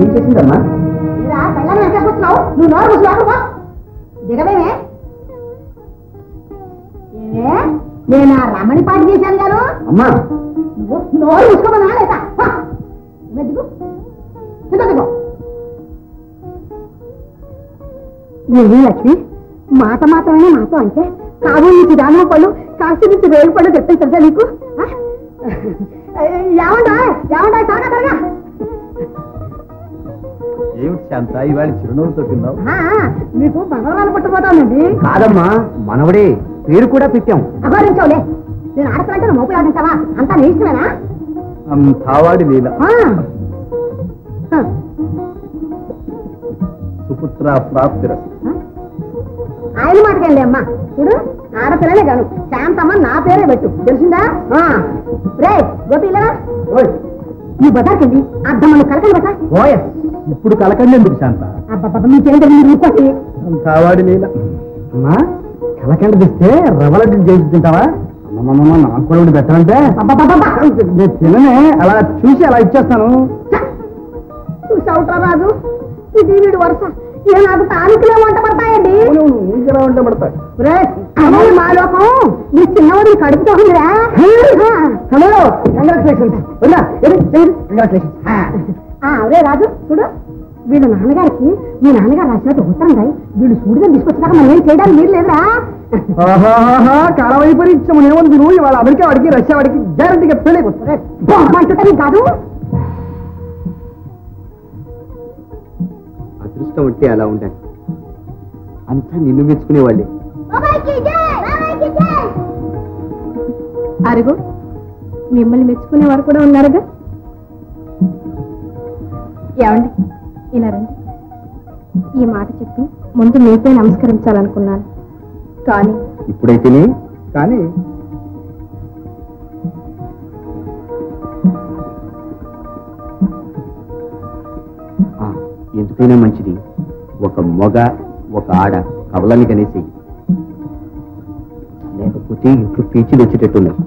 చేసిందమ్మా నువ్వు నోరు ముసులాడుకో దిగవేమే నేను ఆ రమణి పాట చేశాను గారు అమ్మా నువ్వు నోరు ముసుకోమన్నా లేదా దిగు దిగో ఏమీ లక్ష్మి మాట మాత్రమే మాతో అంటే కాబోయే నుంచి దానిమ్మ పళ్ళు కాస్త నుంచి రేగు పళ్ళు తెప్పించా నీకు ఏమంటా ఏమంటా త్వరగా త్వరగా ఏమిటి శాంత ఇవాళ చిరునవ్వు తొట్టిందావు మీకు భగవాన్ పుట్టబోతానండి కాదమ్మా మనవడే పేరు కూడా పెట్టాం అఘోరించవులే నేను ఆడతానంటే నువ్వు మోపులు ఆడించావా అంతా నీ ఇష్టమేనా తావాడి లీల సుపుత్ర ప్రాప్తిర ఆయన మాటకండి అమ్మా చూడు ఆడపిల్లనే కాను శాంతమ్మ నా పేరే పెట్టు తెలిసిందా రే గోపిలా ఈ బజార్కండి అర్థమని కలకండి బసా ఓయస్ ఇప్పుడు కలకండి ఎందుకు శాంత అబ్బా మీకేంటే మీరు ఇంకోటి కావాడి లీల అమ్మా కలకండ తెస్తే రవ్వలడ్డు చేసి తింటావా అమ్మమ్మ నాకు కూడా ఒకటి పెట్టాలంటే నేను తిననే అలా చూసి అలా ఇచ్చేస్తాను చూసావుట్రా రాజు ఇది వీడు వరుస ఇక నాకు తాలూకులే వంట పడతాయండి నీకెలా వంట పడతాయి మా లోకం నీ చిన్నవాడి కడుపుతో ఉందిరా హలో కంగ్రాచులేషన్స్ అదే రాజు చూడు వీళ్ళ నాన్నగారికి మీ నాన్నగారు రాసినట్టు ఉత్తరం రాయి వీళ్ళు సూడిదని తీసుకొచ్చాక మనం ఏం చేయడానికి మీరు లేదురా కాలవైపరీత్యం ఏముంది నువ్వు ఇవాళ అమెరికా వాడికి రష్యా వాడికి గ్యారంటీగా పెళ్ళైపోతుంది కాదు అదృష్టం ఉంటే అలా ఉండాలి అంతా నిన్ను మెచ్చుకునేవాళ్ళే అరుగు మిమ్మల్ని మెచ్చుకునే వారు కూడా ఉన్నారుగా ఏమండి ఇలా రండి ఈ మాట చెప్పి ముందు మీకే నమస్కరించాలనుకున్నాను కానీ ఇప్పుడైతేనే కానీ ఎందుకైనా మంచిది ఒక మొగ ఒక ఆడ కవలని కనేసి లేకపోతే ఇంట్లో పీచులు వచ్చేటట్టున్నారు